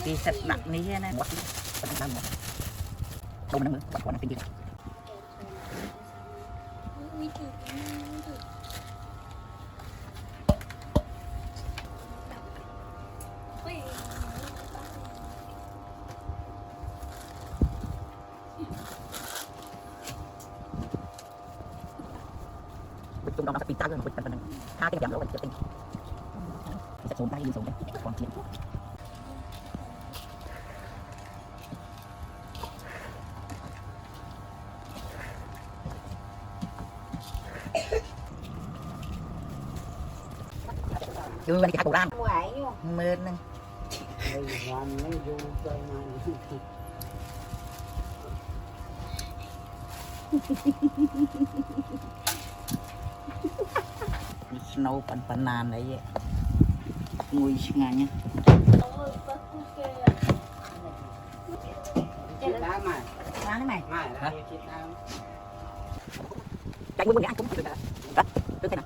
Thì sạch nặng ní nè, một cái làm một, đâu mà nó bật qua nó cái gì? Chúng nó sẽ bị tao rồi, một phần hai cái giảm lỗ là chưa tinh, sẽ xuống tay đi xuống đây, còn chiến. Chưa bên cái cổ ram, mên nè. Snow pan nàn đấy vậy, ngồi ngay nhá. Má mày. Hả? Chạy muốn ngã cũng được rồi. Đó, cứ thế nào.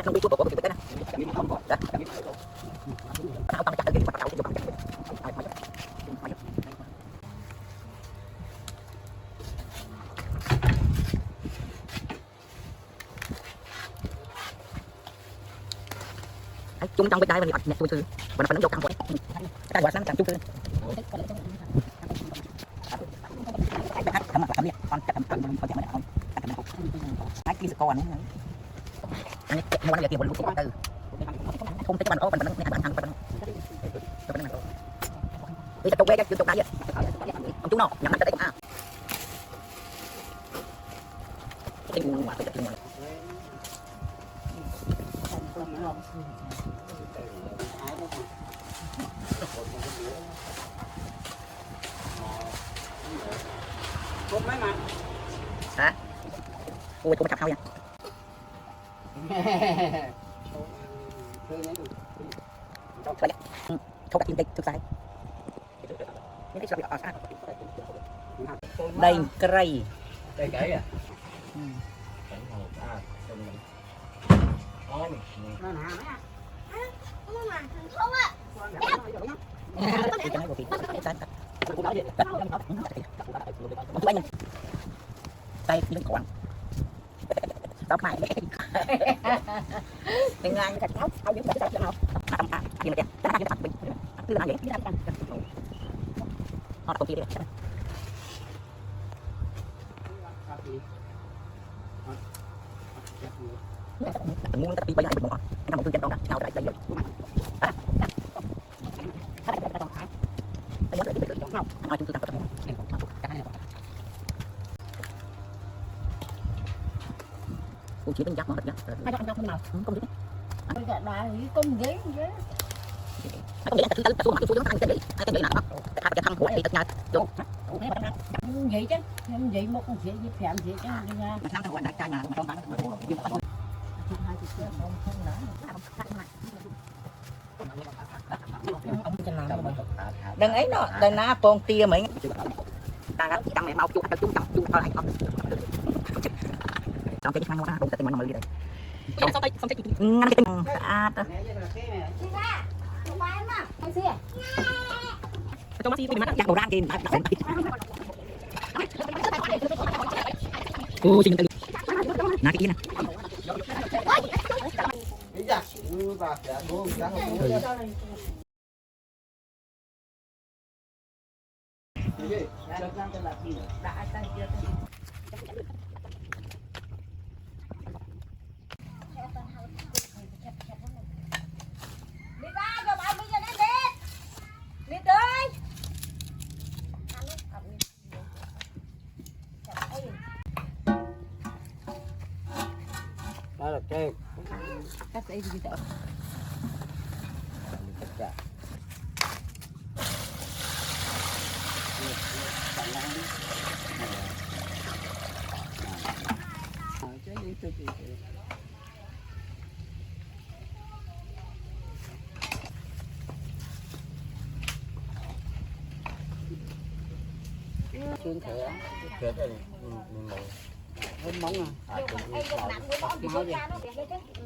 Không bị của cái này. Đó. Tao tao chặt cái bắt đầu cái chung trong bên đây mình đặt nhặt chui thư và nó vô căng quậy cái quả sáng càng chui thư thầm liệt con chặt thầm con chặt con hai kia con anh mua ăn kia một lúc từ không thấy bạn ốp bạn bạn thằng bạn đi chụp quay chụp đáy ông chú nó nhắm tới đấy à cái nguồn mà cái nguồn cốt mấy mà hả ui tôi chặt hao nha không đặt tin thực sai đây cây đây cái à tay những con tao phải mình ngang cái cháu tao những cái cháu nào làm à gì mà đẹp ta cái bạn mình cứ làm vậy họ công ty đấy muốn tập đi bây giờ mình bỏ anh làm một chương trình đó nào lại đây rồi cô chỉ bên giáp mà thật nhá. Hai con giáp nào? Không biết. Anh cái đá gì công ghế ghế. Anh nghĩ là tự xuống mặt xuống thằng cái đấy. Cái đấy là nó. Cái thằng của đi tất nhà. Vô. Vậy chứ. Em vậy một con sẽ giúp phèn gì chứ nha. Mà sao thằng đại trai mà trong bán đừng ấy nó đừng ná con tia mấy ta gắn tăng mẹ mau chung chung thôi anh không xong cái thằng nó đúng cái mình mới đi đây xong cái ngăn cái tình à cho mắt đi mắt chặt đầu ra kia ô xin cái nè cái kia nè ra rồi bảo bây giờ nó đi. Đi tới. Đó là cái Cắt đây gì vậy? xương thẻ thẻ đây mình ngồi hôm móng à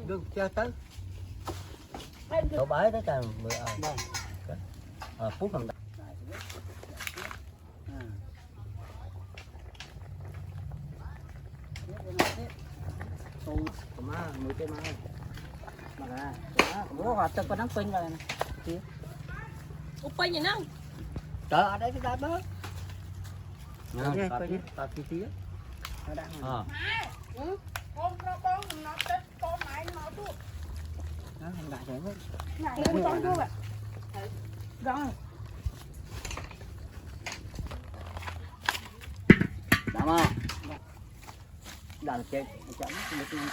được chơi tới cậu bái tới trời mười phút phần má mười cái má mà ra bố họ từng có nắng pin rồi nè Upin gì nó? trời ở đây cái đá bớt ta tí tí nó đang Con nó bón nó chết con mày nó thuốc. nó thành đại thế thôi Này nó con thuốc ạ. Rồi. đảm không đàn chết chấm một năm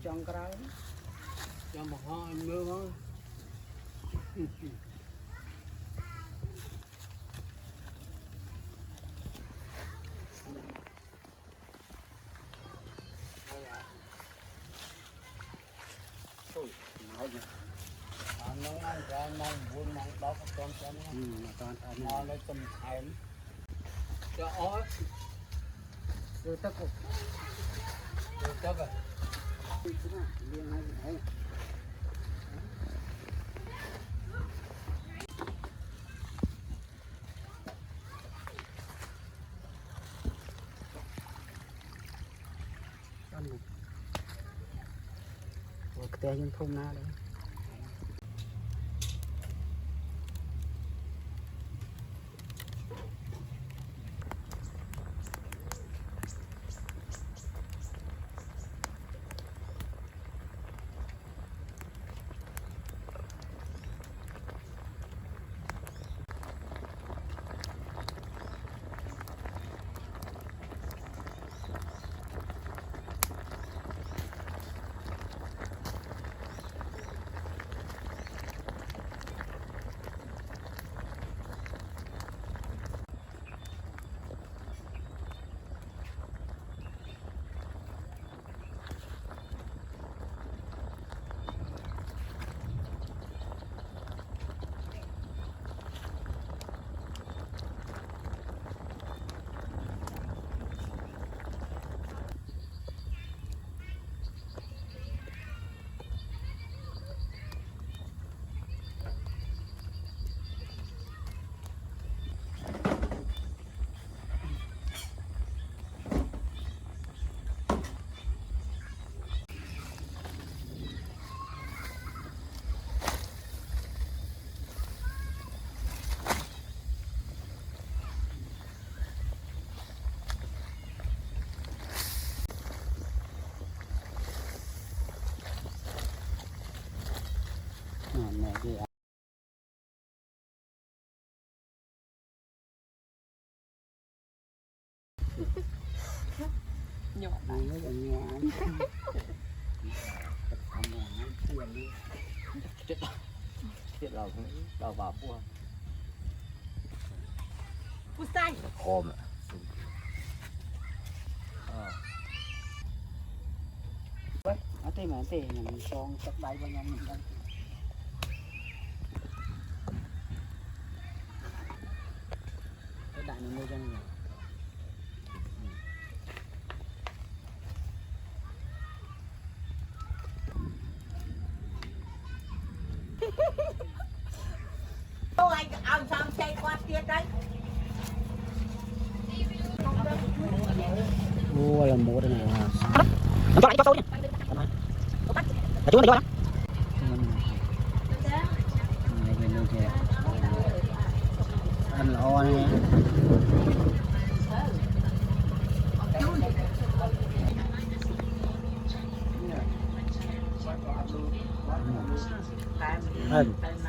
trong cái đó cho một hoa mưa thôi nấu ăn cho mong buôn mong đó các con cho nó lấy tầm thèm cho ói rồi tất cục rồi tất rồi cái những thùng nào đấy này gì Nhỏ này nó còn nhẹ tiết đầu vào cua Cú sai. ôm ở đây mà thì mình son chắc bay bao nhiêu mình đang cái đại nó mua cho người Ô anh ông xong chạy qua kia đấy. mua là mua đây này là Nó cho lại cho sâu nhá. Là chú này cho lắm. này bên đây kìa ăn lo này ăn